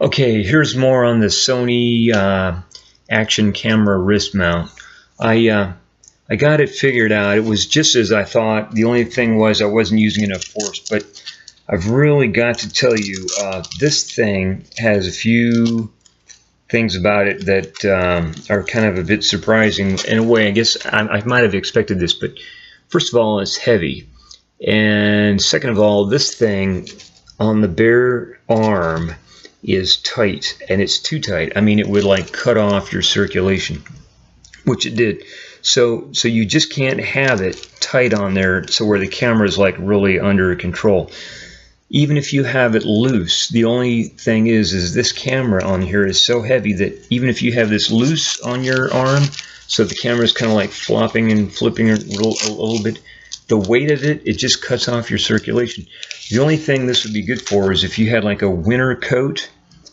Okay, here's more on the Sony action camera wrist mount. I got it figured out. It was just as I thought. The only thing was I wasn't using enough force, but I've really got to tell you, this thing has a few things about it that are kind of a bit surprising. In a way, I guess I might have expected this, but first of all, it's heavy. And second of all, this thing on the bare arm is tight, and it's too tight. I mean, it would like cut off your circulation, which it did. So you just can't have it tight on there, so where the camera is like really under control. Even if you have it loose, the only thing is this camera on here is so heavy that even if you have this loose on your arm, so the camera is kind of like flopping and flipping a little bit, the weight of it, it just cuts off your circulation. The only thing this would be good for is if you had like a winter coat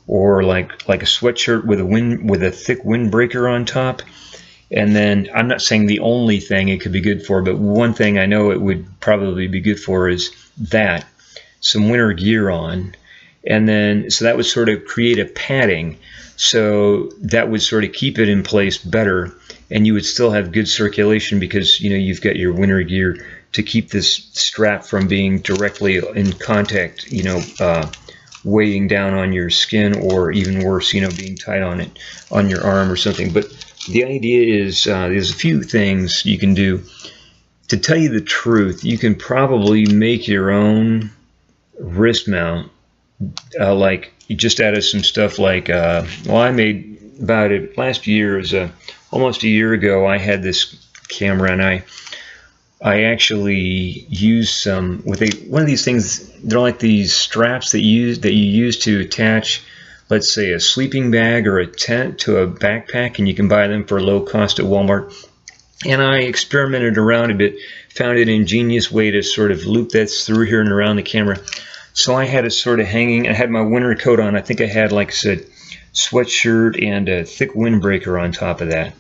or like a sweatshirt with a thick windbreaker on top. And then I'm not saying the only thing it could be good for, but one thing I know it would probably be good for is that, some winter gear on. And then so that would sort of create a padding, so that would sort of keep it in place better, and you would still have good circulation because you've got your winter gear to keep this strap from being directly in contact, weighing down on your skin, or even worse, being tight on it on your arm or something. But the idea is there's a few things you can do. To tell you the truth, you can probably make your own wrist mount, like just out of some stuff like well, I made about it last year. Almost a year ago, I had this camera, and I actually used some one of these things. They're like these straps that you use to attach, let's say, a sleeping bag or a tent to a backpack, and you can buy them for low cost at Walmart. And I experimented around a bit, found an ingenious way to sort of loop that through here and around the camera. So I had it sort of hanging. I had my winter coat on. I think I had, like I said, sweatshirt and a thick windbreaker on top of that.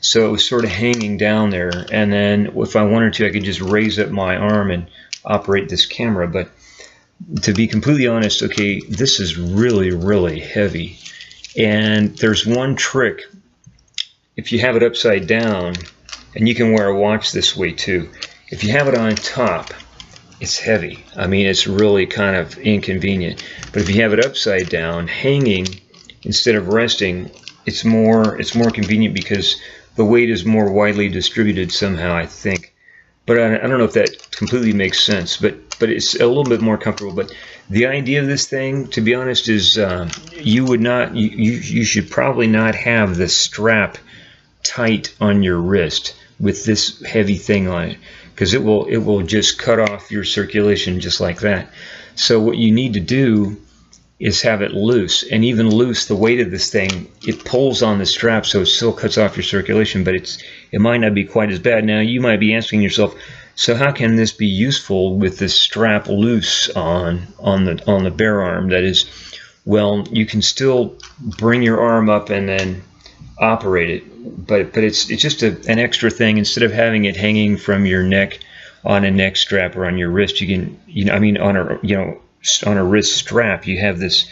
So it was sort of hanging down there. And then if I wanted to, I could just raise up my arm and operate this camera. But to be completely honest, okay, this is really, really heavy. And there's one trick. If you have it upside down, and you can wear a watch this way too, if you have it on top, it's heavy. I mean, it's really kind of inconvenient. But if you have it upside down, hanging instead of resting, it's more convenient because the weight is more widely distributed somehow, I think. But I don't know if that completely makes sense. But it's a little bit more comfortable. But the idea of this thing, to be honest, is you should probably not have the strap tight on your wrist with this heavy thing on it, because it will just cut off your circulation just like that. So what you need to do is have it loose, and even loose, the weight of this thing, it pulls on the strap, so it still cuts off your circulation, but it might not be quite as bad. Now you might be asking yourself, so how can this be useful with this strap loose on the bare arm? That is, well, you can still bring your arm up and then operate it, but it's just an extra thing. Instead of having it hanging from your neck on a neck strap or on your wrist, you can, on a wrist strap, you have this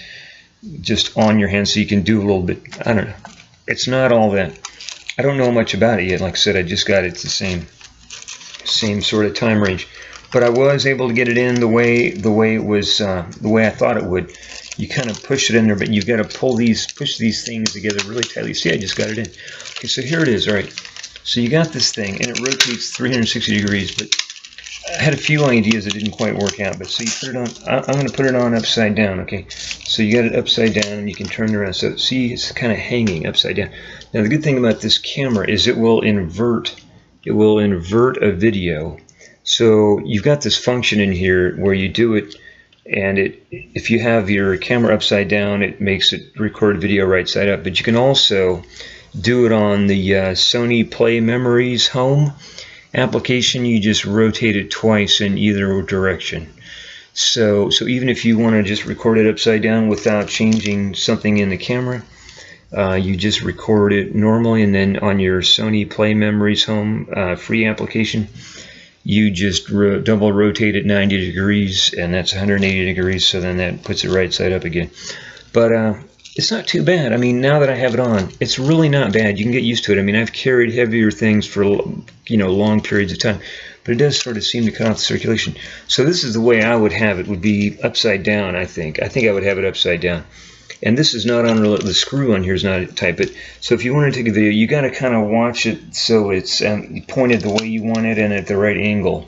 just on your hand, so you can do a little bit. I don't know. It's not all that. I don't know much about it yet. Like I said, I just got it. It's the same sort of time range, but I was able to get it in the way it was, the way I thought it would. You kind of push it in there, but you've got to push these things together really tightly. See, I just got it in. Okay, so here it is. All right, so you got this thing, and it rotates 360 degrees, but I had a few ideas that didn't quite work out. But so you put it on, I'm going to put it on upside down, okay? So you got it upside down, and you can turn it around. So see, it's kind of hanging upside down. Now the good thing about this camera is it will invert a video. So you've got this function in here where you do it, and if you have your camera upside down, it makes it record video right side up. But you can also do it on the Sony Play Memories Home application. You just rotate it twice in either direction. So even if you want to just record it upside down without changing something in the camera, you just record it normally, and then on your Sony Play Memories Home free application, you just double rotate it 90 degrees, and that's 180 degrees, so then that puts it right side up again. But it's not too bad. I mean, now that I have it on, it's really not bad. You can get used to it. I mean, I've carried heavier things for, you know, long periods of time, but it does sort of seem to cut off the circulation. So this is the way I would have it, would be upside down, I think. I think I would have it upside down. And this is not on, the screw on here is not tight, but so if you want to take a video, you got to kind of watch it so it's pointed the way you want it and at the right angle.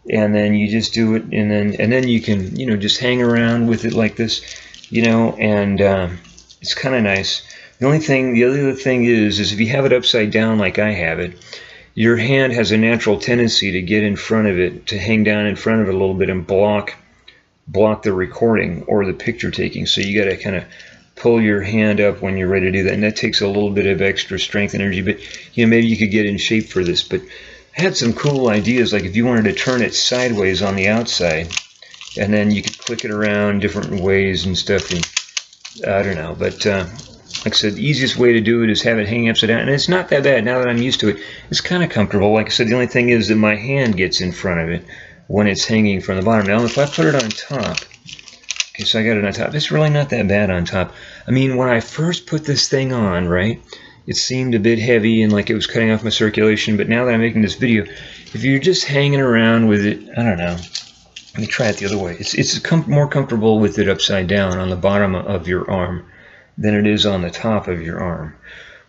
And then you just do it, and then you can, you know, just hang around with it like this, you know, and it's kind of nice. The other thing is if you have it upside down like I have it, your hand has a natural tendency to get in front of it, to hang down in front of it a little bit and block the recording or the picture taking. So you got to kind of pull your hand up when you're ready to do that, and that takes a little bit of extra strength and energy. But you know, maybe you could get in shape for this. But I had some cool ideas, like if you wanted to turn it sideways on the outside, and then you could click it around different ways and stuff, and I don't know. But like I said, the easiest way to do it is have it hanging upside down, and it's not that bad now that I'm used to it. It's kind of comfortable. Like I said, the only thing is that my hand gets in front of it when it's hanging from the bottom. Now if I put it on top, okay, so I got it on top, it's really not that bad on top. I mean, when I first put this thing on, right, it seemed a bit heavy and like it was cutting off my circulation, but now that I'm making this video, if you're just hanging around with it, I don't know, let me try it the other way. It's more comfortable with it upside down on the bottom of your arm than it is on the top of your arm.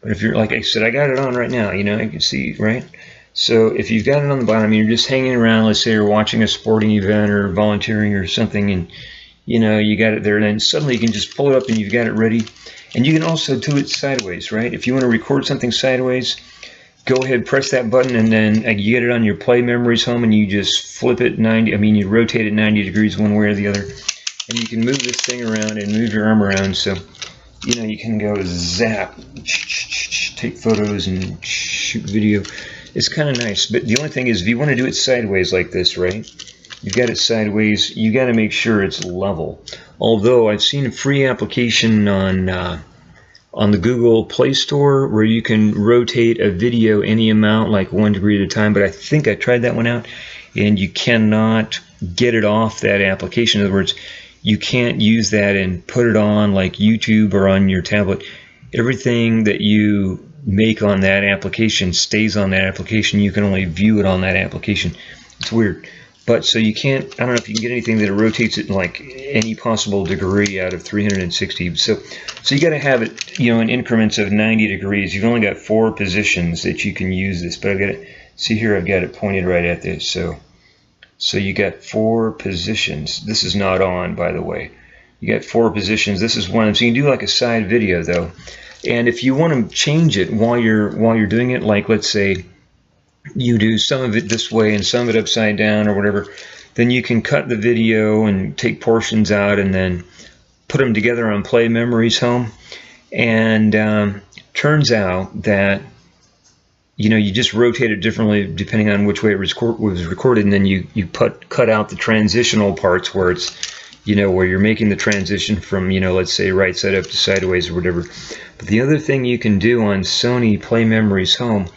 But if you're, like I said, I got it on right now, you know, you can see, right? So if you've got it on the bottom, you're just hanging around, let's say you're watching a sporting event or volunteering or something, and you know, you got it there, and then suddenly you can just pull it up and you've got it ready. And you can also do it sideways, right? If you want to record something sideways, go ahead, press that button, and then you get it on your Play Memories home, and you just flip it 90, I mean, you rotate it 90 degrees one way or the other, and you can move this thing around and move your arm around, so, you know, you can go zap, take photos and shoot video. It's kind of nice, but the only thing is, if you want to do it sideways like this, right? You've got it sideways, you got to make sure it's level. Although I've seen a free application on the Google Play Store where you can rotate a video any amount, like 1 degree at a time, but I think I tried that one out, and you cannot get it off that application. In other words, you can't use that and put it on like YouTube or on your tablet. Everything that you make on that application stays on that application. You can only view it on that application. It's weird. But so you can't, I don't know if you can get anything that rotates it in like any possible degree out of 360. So you got to have it, you know, in increments of 90 degrees. You've only got 4 positions that you can use this. But I've got it, see here, I've got it pointed right at this. So you got 4 positions. This is not on, by the way. You got 4 positions. This is one of them. So you can do like a side video though. And if you want to change it while you're doing it, like let's say you do some of it this way and some of it upside down or whatever, then you can cut the video and take portions out and then put them together on Play Memories home. And turns out that, you know, you just rotate it differently depending on which way it was recorded, and then you cut out the transitional parts where it's, you know, where you're making the transition from, you know, let's say right side up to sideways or whatever. But the other thing you can do on Sony Play Memories home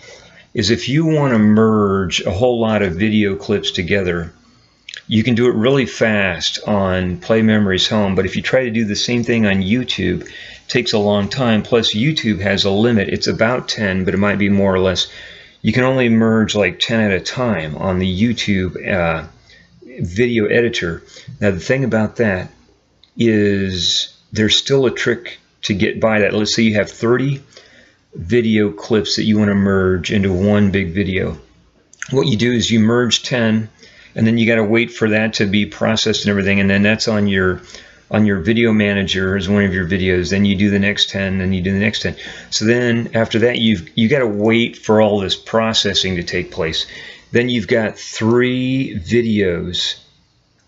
is if you want to merge a whole lot of video clips together, you can do it really fast on Play Memories home. But if you try to do the same thing on YouTube, it takes a long time. Plus YouTube has a limit. It's about 10, but it might be more or less. You can only merge like 10 at a time on the YouTube video editor. Now the thing about that is there's still a trick to get by that. Let's say you have 30 video clips that you want to merge into one big video. What you do is you merge 10, and then you got to wait for that to be processed and everything, and then that's on your video manager as one of your videos. Then you do the next 10, and you do the next 10. So then after that you got to wait for all this processing to take place. Then you've got 3 videos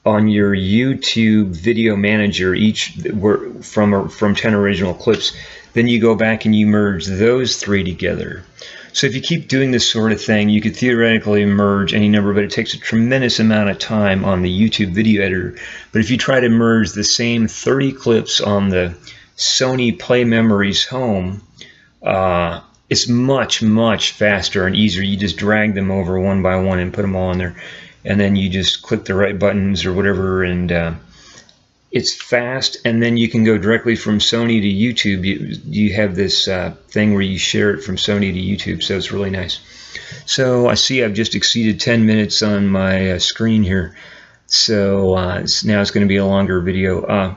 on your YouTube video manager, each were from 10 original clips. Then you go back and you merge those 3 together. So if you keep doing this sort of thing, you could theoretically merge any number, but it takes a tremendous amount of time on the YouTube video editor. But if you try to merge the same 30 clips on the Sony Play Memories home, it's much, much faster and easier. You just drag them over one by one and put them all in there. And then you just click the right buttons or whatever, and it's fast, and then you can go directly from Sony to YouTube. You have this thing where you share it from Sony to YouTube, so it's really nice. So I see I've just exceeded 10 minutes on my screen here, so now it's going to be a longer video.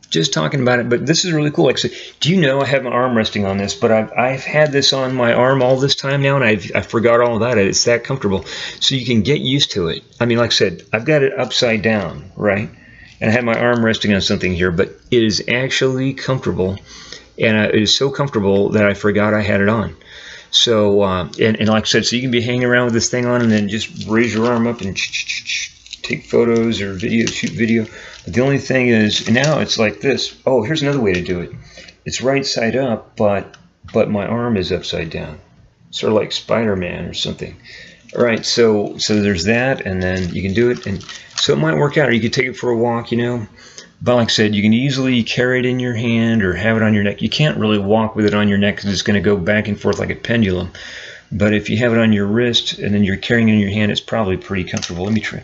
Just talking about it, but this is really cool. Like I said, do you know I have my arm resting on this, but I've had this on my arm all this time now, and I forgot all about it. It's that comfortable, so you can get used to it. I mean, like I said, I've got it upside down, right? And I have my arm resting on something here, but it is actually comfortable, and it is so comfortable that I forgot I had it on. So, and like I said, so you can be hanging around with this thing on, and then just raise your arm up and take photos or video, shoot video. But the only thing is, now it's like this. Oh, here's another way to do it. It's right side up, but my arm is upside down, sort of like Spider-Man or something. All right, so there's that, and then you can do it, and so it might work out. Or you could take it for a walk, you know. But like I said, you can easily carry it in your hand or have it on your neck. You can't really walk with it on your neck because it's going to go back and forth like a pendulum. But if you have it on your wrist and then you're carrying it in your hand, it's probably pretty comfortable. Let me take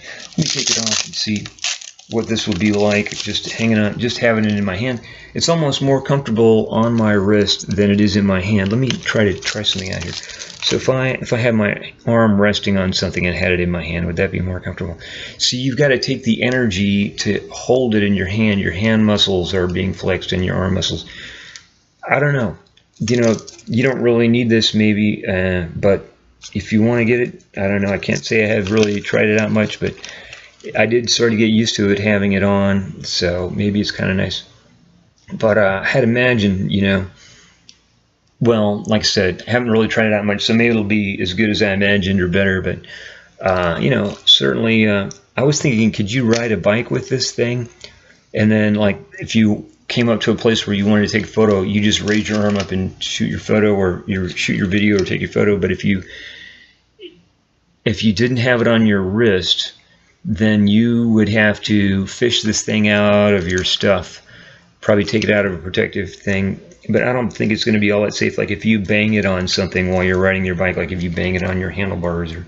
it off and see what this will be like, just hanging on, just having it in my hand. It's almost more comfortable on my wrist than it is in my hand. Let me try something out here. So if I had my arm resting on something and had it in my hand, would that be more comfortable? See, you've got to take the energy to hold it in your hand. Your hand muscles are being flexed and your arm muscles. I don't know. You know, you don't really need this maybe, but if you want to get it, I don't know. I can't say I have really tried it out much, but I did sort of get used to it having it on, so maybe it's kind of nice. But I had imagined, you know, well, like I said, I haven't really tried it out much, so maybe it'll be as good as I imagined or better. But you know, certainly, I was thinking, could you ride a bike with this thing? And then, like, if you came up to a place where you wanted to take a photo, you just raise your arm up and shoot your photo, or you shoot your video or take your photo. But if you didn't have it on your wrist, then you would have to fish this thing out of your stuff, probably take it out of a protective thing. But I don't think it's going to be all that safe. Like if you bang it on something while you're riding your bike, like if you bang it on your handlebars or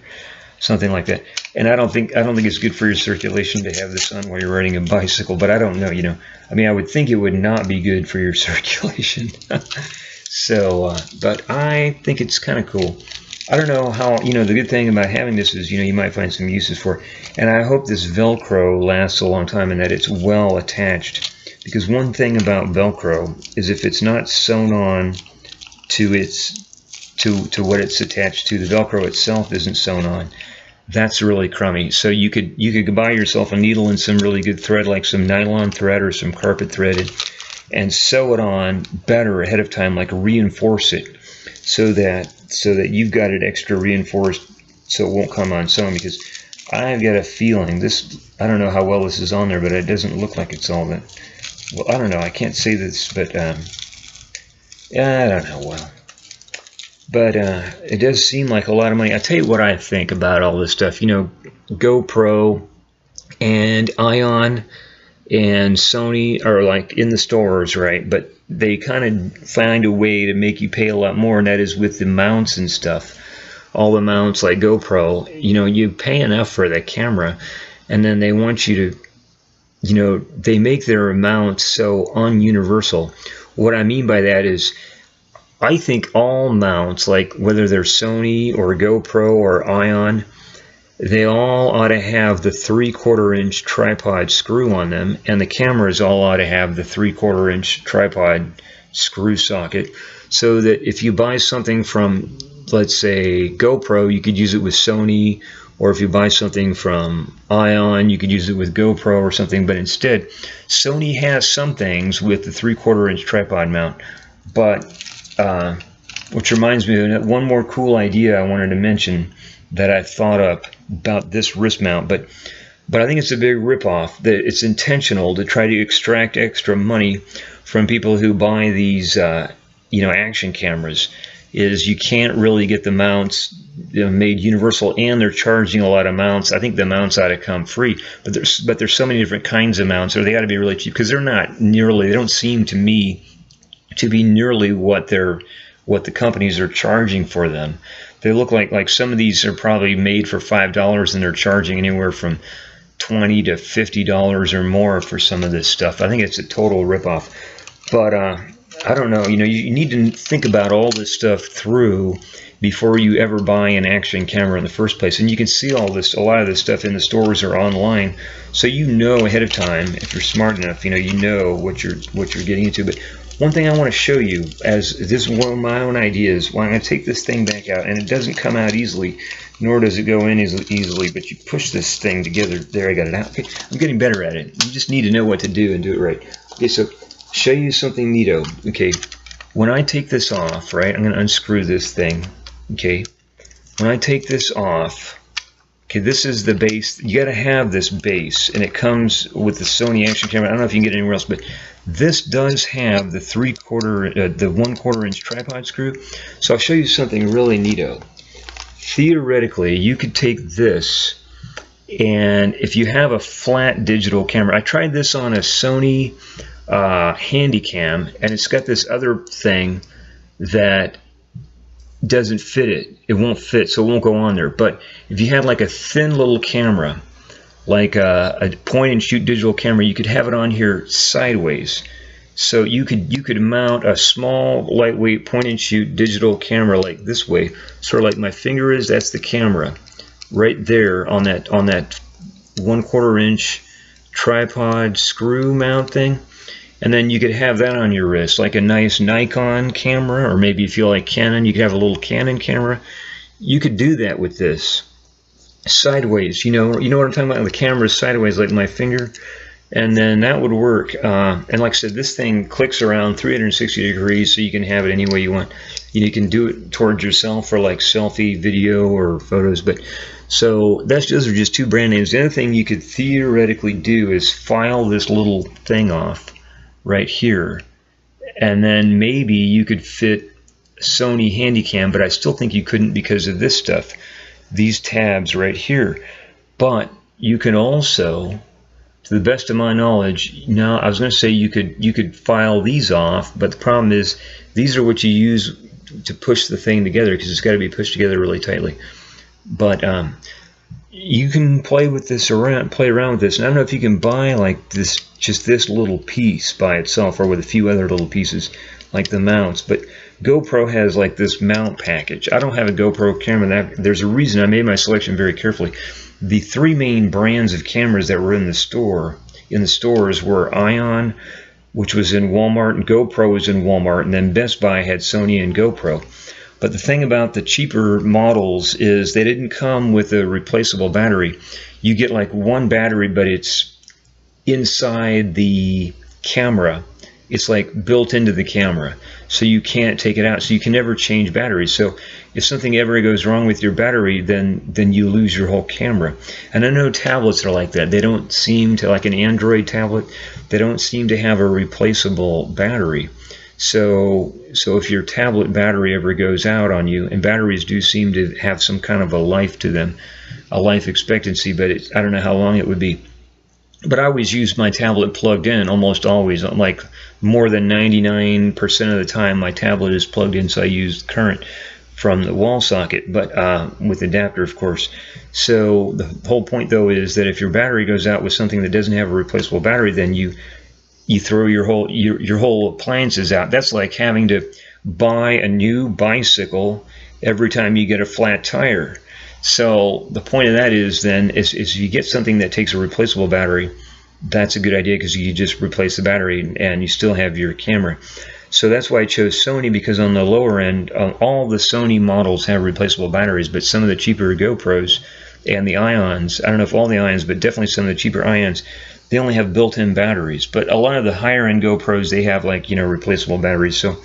something like that. And I don't think it's good for your circulation to have this on while you're riding a bicycle. But I don't know, you know. I mean, I would think it would not be good for your circulation. So, but I think it's kind of cool. I don't know how, you know, the good thing about having this is, you know, you might find some uses for it. And I hope this Velcro lasts a long time and that it's well attached. Because one thing about Velcro is if it's not sewn on to what it's attached to, the Velcro itself isn't sewn on, that's really crummy. So you could buy yourself a needle and some really good thread, like some nylon thread or some carpet thread, and sew it on better ahead of time, like reinforce it so that you've got it extra reinforced so it won't come unsewn. Because I've got a feeling this, I don't know how well this is on there, but it doesn't look like it's all that. Well, I don't know. I can't say this, but I don't know. Well, but it does seem like a lot of money. I'll tell you what I think about all this stuff. You know, GoPro and Ion and Sony are like in the stores, right? But they kind of find a way to make you pay a lot more, and that is with the mounts and stuff. All the mounts like GoPro, you know, you pay enough for the camera, and then they want you to, you know, they make their mounts so un-universal. What I mean by that is, I think all mounts, like whether they're Sony or GoPro or Ion, they all ought to have the 3/4 inch tripod screw on them, and the cameras all ought to have the 3/4 inch tripod screw socket, so that if you buy something from, let's say, GoPro, you could use it with Sony, or if you buy something from Ion, you could use it with GoPro or something. But instead, Sony has some things with the 3/4 inch tripod mount. But which reminds me of one more cool idea I wanted to mention that I thought up about this wrist mount. But I think it's a big ripoff. That it's intentional to try to extract extra money from people who buy these, you know, action cameras. Is you can't really get the mounts, you know, made universal, and they're charging a lot of mounts. I think the mounts ought to come free, but there's so many different kinds of mounts, or they got to be really cheap, because they're not nearly, they don't seem to me to be nearly what the companies are charging for them. They look like some of these are probably made for $5 and they're charging anywhere from $20 to $50 or more for some of this stuff. I think it's a total ripoff. But I don't know. You know, you need to think about all this stuff through before you ever buy an action camera in the first place. And you can see all this, a lot of this stuff in the stores or online, so you know ahead of time, if you're smart enough, you know what you're getting into. But one thing I want to show you, as this is one of my own ideas, well, I'm going to take this thing back out, and it doesn't come out easily, nor does it go in easily, but you push this thing together. There, I got it out. Okay, I'm getting better at it. You just need to know what to do and do it right. Okay, so show you something neato. Okay, when I take this off, right, I'm going to unscrew this thing. Okay, when I take this off, okay, this is the base. You got to have this base, and it comes with the Sony action camera. I don't know if you can get it anywhere else, but this does have the 1/4 inch tripod screw. So I'll show you something really neato. Theoretically, you could take this, and if you have a flat digital camera, I tried this on a Sony Handycam, and it's got this other thing that doesn't fit it. It won't fit, so it won't go on there. But if you had like a thin little camera, like a point and shoot digital camera, you could have it on here sideways. So you could mount a small lightweight point and shoot digital camera like this way, sort of like my finger is. That's the camera right there on that 1/4 inch tripod screw mount thing. And then you could have that on your wrist, like a nice Nikon camera, or maybe if you like Canon, you could have a little Canon camera. You could do that with this sideways. You know what I'm talking about? The camera is sideways, like my finger, and then that would work. And like I said, this thing clicks around 360 degrees, so you can have it any way you want. You can do it towards yourself for like selfie video or photos. But so those are just two brand names. The other thing you could theoretically do is file this little thing off right here, and then maybe you could fit Sony Handycam, but I still think you couldn't because of this stuff, these tabs right here. But you can also, to the best of my knowledge, now I was going to say you could file these off, but the problem is these are what you use to push the thing together, because it's got to be pushed together really tightly. But you can play with this play around with this. And I don't know if you can buy like this, just this little piece by itself, or with a few other little pieces like the mounts. But GoPro has like this mount package. I don't have a GoPro camera. There's a reason I made my selection very carefully. The three main brands of cameras that were in the stores were Ion, which was in Walmart, and GoPro was in Walmart, and then Best Buy had Sony and GoPro. But the thing about the cheaper models is they didn't come with a replaceable battery. You get like one battery, but it's inside the camera. It's like built into the camera, so you can't take it out. So you can never change batteries. So if something ever goes wrong with your battery, then you lose your whole camera. And I know tablets are like that. They don't seem to, like an Android tablet, they don't seem to have a replaceable battery. So if your tablet battery ever goes out on you, and batteries do seem to have some kind of a life to them, a life expectancy, but I don't know how long it would be. But I always use my tablet plugged in, almost always. Like more than 99% of the time my tablet is plugged in, so I use current from the wall socket, but with adapter, of course. So the whole point though is that if your battery goes out with something that doesn't have a replaceable battery, then you throw your whole appliances out. That's like having to buy a new bicycle every time you get a flat tire. So the point of that is then is if you get something that takes a replaceable battery, that's a good idea, because you just replace the battery and you still have your camera. So that's why I chose Sony, because on the lower end, all the Sony models have replaceable batteries, but some of the cheaper GoPros and the Ions, I don't know if all the Ions, but definitely some of the cheaper Ions, they only have built-in batteries. But a lot of the higher-end GoPros, they have like, replaceable batteries. So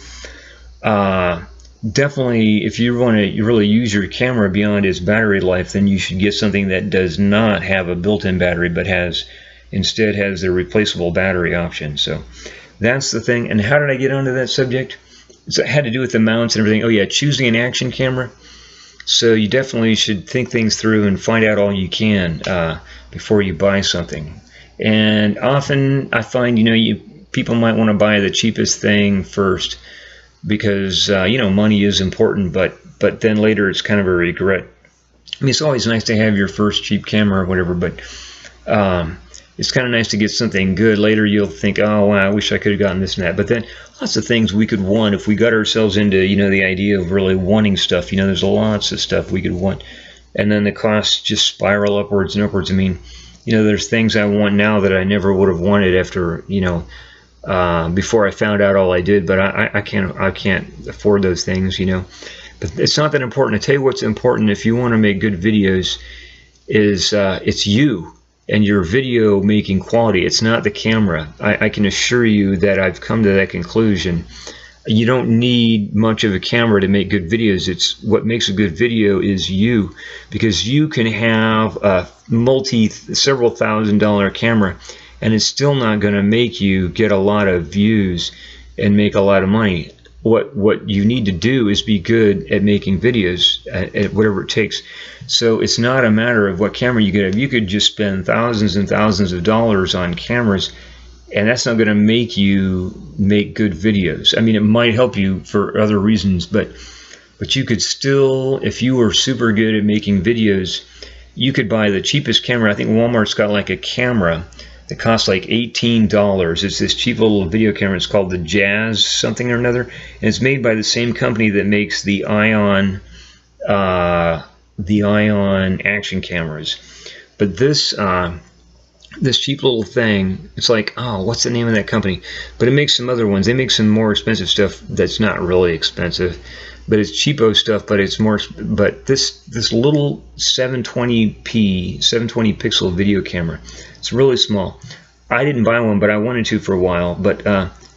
definitely, if you want to really use your camera beyond its battery life, then you should get something that does not have a built-in battery, but instead has the replaceable battery option. So that's the thing. And how did I get onto that subject? It had to do with the mounts and everything. Oh yeah, choosing an action camera. So you definitely should think things through and find out all you can before you buy something. And often I find, people might want to buy the cheapest thing first, because money is important, but then later it's kind of a regret. I mean, it's always nice to have your first cheap camera or whatever, but It's kind of nice to get something good. Later you'll think, oh wow, I wish I could have gotten this and that. But then lots of things we could want if we got ourselves into, you know, the idea of really wanting stuff. You know, there's lots of stuff we could want, and then the costs just spiral upwards and upwards. I mean, you know, there's things I want now that I never would have wanted after, you know, before I found out all I did. But I can't afford those things, you know. But it's not that important. I tell you what's important if you want to make good videos is it's you and your video making quality. It's not the camera. I can assure you that I've come to that conclusion. You don't need much of a camera to make good videos. It's what makes a good video is you, because you can have a several $1,000 camera and it's still not going to make you get a lot of views and make a lot of money. What you need to do is be good at making videos at whatever it takes. So it's not a matter of what camera you get. You could just spend thousands and thousands of dollars on cameras, and that's not going to make you make good videos. I mean, it might help you for other reasons, but you could still, if you were super good at making videos, you could buy the cheapest camera. I think Walmart's got like a camera that costs like $18. It's this cheap little video camera. It's called the Jazz something or another, and it's made by the same company that makes the Ion action cameras. But this this cheap little thing, it's like, oh, what's the name of that company? But it makes some other ones. They make some more expensive stuff that's not really expensive, but it's cheapo stuff, but it's more. But this little 720 pixel video camera, it's really small. I didn't buy one, but I wanted to for a while. But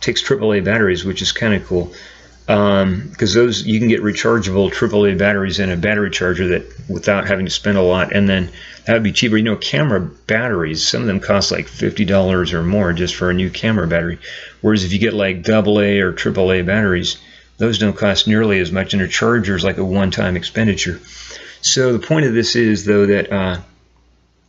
takes AAA batteries, which is kind of cool, because those, you can get rechargeable AAA batteries in a battery charger that without having to spend a lot, and then that would be cheaper. You know, camera batteries, some of them cost like $50 or more just for a new camera battery, whereas if you get like AA or AAA batteries, those don't cost nearly as much, and a charger is like a one-time expenditure. So the point of this is, though, that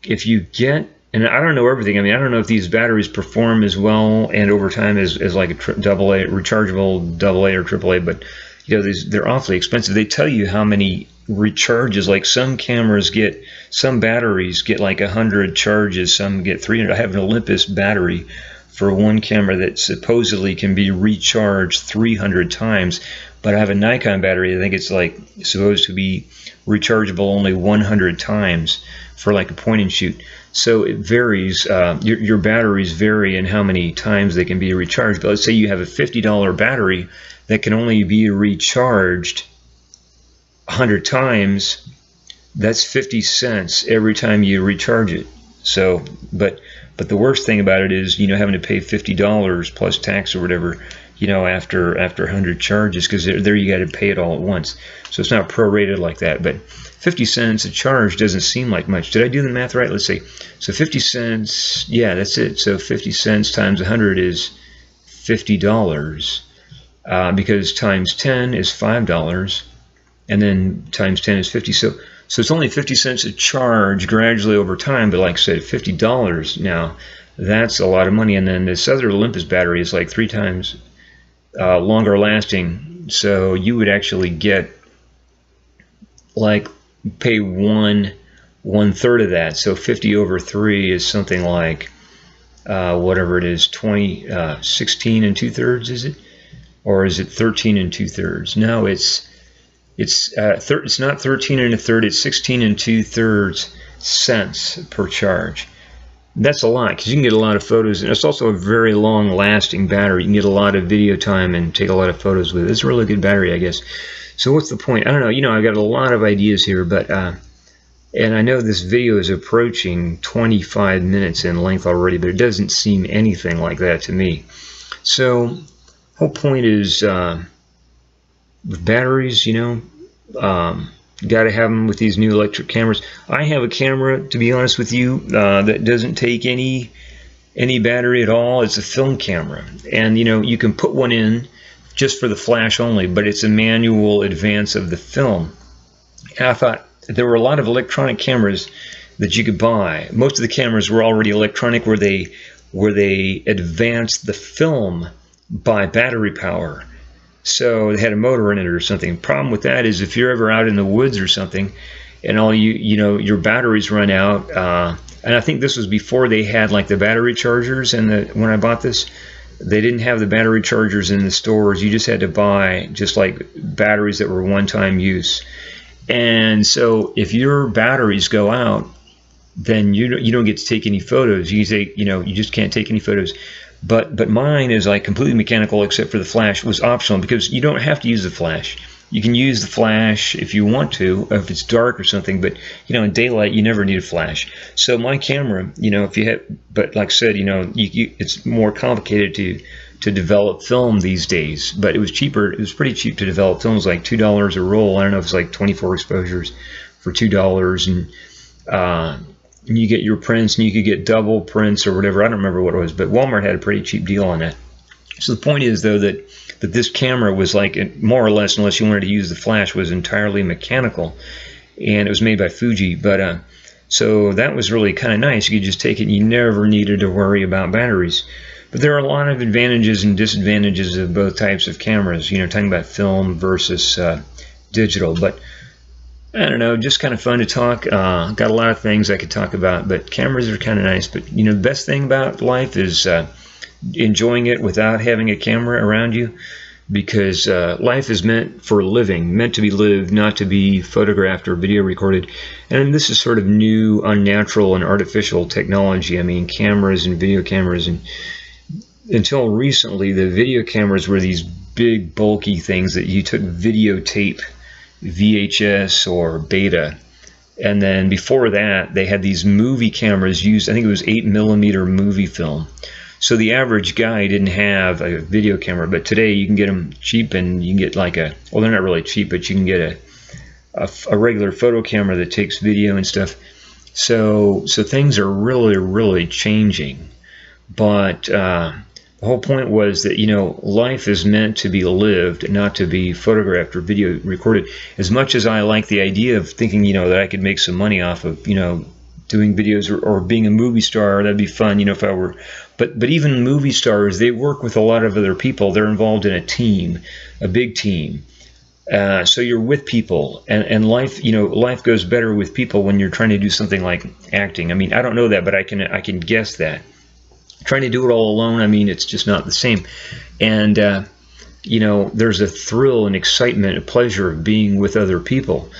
if you get, and I don't know everything. I mean, I don't know if these batteries perform as well and over time as like a AA, rechargeable AA or AAA, but you know, they're awfully expensive. They tell you how many recharges. Like some cameras get, some batteries get like 100 charges, some get 300. I have an Olympus battery for one camera that supposedly can be recharged 300 times, but I have a Nikon battery. I think it's like supposed to be rechargeable only 100 times for like a point and shoot. So it varies. Your batteries vary in how many times they can be recharged. But let's say you have a $50 battery that can only be recharged 100 times. That's 50 cents every time you recharge it. So, but the worst thing about it is, you know, having to pay $50 plus tax or whatever, you know, after 100 charges, because there you got to pay it all at once. So it's not prorated like that. But 50 cents a charge doesn't seem like much. Did I do the math right? Let's see. So 50 cents, yeah, that's it. So 50 cents times 100 is $50, because times 10 is $5, and then times 10 is 50. So it's only 50 cents a charge gradually over time, but like I said, $50 now, that's a lot of money. And then this other Olympus battery is like 3 times longer lasting, so you would actually get like pay one third of that. So 50 over 3 is something like whatever it is, 16 and 2/3, is it, or is it 13 and 2/3? No, it's not 13 and 1/3. It's 16 and 2/3 cents per charge. That's a lot, because you can get a lot of photos, and it's also a very long lasting battery. You can get a lot of video time and take a lot of photos with it. It's a really good battery, I guess. So what's the point? I don't know. You know, I've got a lot of ideas here, but and I know this video is approaching 25 minutes in length already, but it doesn't seem anything like that to me. So whole point is with batteries, you know, got to have them with these new electric cameras. I have a camera, to be honest with you, that doesn't take any battery at all. It's a film camera, and you know, you can put one in just for the flash only, but it's a manual advance of the film. And I thought there were a lot of electronic cameras that you could buy. Most of the cameras were already electronic, where they advanced the film by battery power. So they had a motor in it or something. Problem with that is, if you're ever out in the woods or something, and all you know, your batteries run out, And I think this was before they had like the battery chargers. And when I bought this, they didn't have the battery chargers in the stores. You just had to buy just like batteries that were one-time use. And so if your batteries go out, then you don't get to take any photos. You say, you just can't take any photos. But mine is like completely mechanical, except for the flash was optional, because you don't have to use the flash. You can use the flash if you want to, if it's dark or something, but in daylight you never need a flash. So my camera, if you have, but like I said, it's more complicated to develop film these days. But it was cheaper. It was pretty cheap to develop film. It was like $2 a roll. I don't know if it's like 24 exposures for $2, and you get your prints, and you could get double prints or whatever. I don't remember what it was, but Walmart had a pretty cheap deal on that. So the point is, though, that this camera was like, more or less, unless you wanted to use the flash, was entirely mechanical, and it was made by Fuji. But so that was really kind of nice. You could just take it, and you never needed to worry about batteries. But there are a lot of advantages and disadvantages of both types of cameras. Talking about film versus digital. But I don't know, just kind of fun to talk. Got a lot of things I could talk about, but cameras are kind of nice. But the best thing about life is enjoying it without having a camera around you, because life is meant for living, meant to be lived, not to be photographed or video recorded. And this is sort of new, unnatural, and artificial technology. I mean, cameras and video cameras, and until recently, the video cameras were these big, bulky things that you took videotape, VHS or Beta. And then before that, they had these movie cameras used, I think it was 8mm movie film. So the average guy didn't have a video camera, but today you can get them cheap, and you can get like well, they're not really cheap, but you can get a regular photo camera that takes video and stuff. So things are really, really changing. But the whole point was that, life is meant to be lived, not to be photographed or video recorded. As much as I like the idea of thinking, that I could make some money off of, doing videos or being a movie star, that'd be fun, if I were. But even movie stars, they work with a lot of other people. They're involved in a team, a big team. So you're with people, and life, life goes better with people when you're trying to do something like acting. I mean, I don't know that, but I can guess that. Trying to do it all alone, I mean, it's just not the same. And there's a thrill and excitement, a pleasure of being with other people,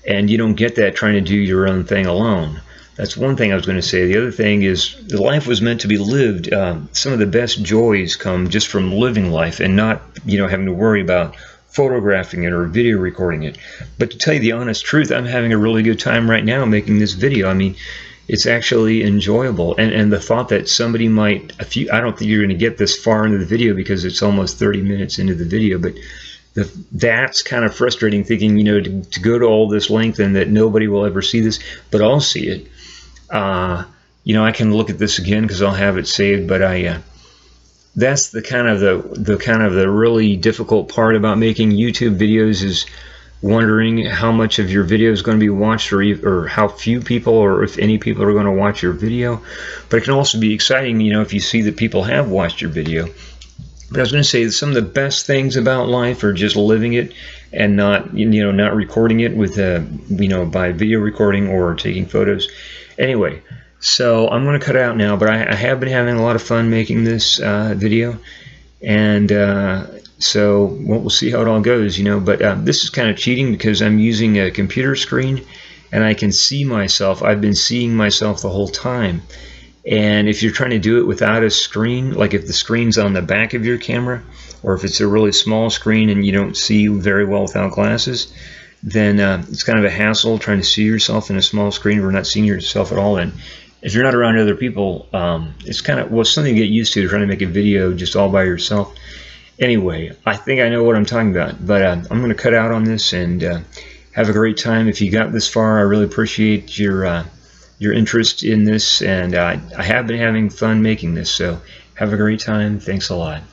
and you don't get that trying to do your own thing alone. That's one thing I was going to say. The other thing is, life was meant to be lived. Some of the best joys come just from living life and not, having to worry about photographing it or video recording it. But to tell you the honest truth, I'm having a really good time right now making this video. I mean, it's actually enjoyable. And the thought that somebody might, I don't think you're going to get this far into the video because it's almost 30 minutes into the video, but that's kind of frustrating, thinking, to go to all this length and that nobody will ever see this, but I'll see it. I can look at this again because I'll have it saved, but that's the kind of the really difficult part about making YouTube videos, is wondering how much of your video is going to be watched, or how few people, or if any people are going to watch your video. But it can also be exciting, if you see that people have watched your video. But I was going to say that some of the best things about life are just living it, and not recording it with by video recording or taking photos. Anyway, so I'm going to cut out now, but I have been having a lot of fun making this video, and so we'll see how it all goes, But this is kind of cheating because I'm using a computer screen, and I can see myself. I've been seeing myself the whole time. And if you're trying to do it without a screen, like if the screen's on the back of your camera, or if it's a really small screen and you don't see very well without glasses, then it's kind of a hassle trying to see yourself in a small screen or not seeing yourself at all. And if you're not around other people, it's kind of, well, something to get used to, trying to make a video just all by yourself. Anyway, I think I know what I'm talking about, but I'm going to cut out on this, and have a great time. If you got this far, I really appreciate your interest in this, and I have been having fun making this, so have a great time. Thanks a lot.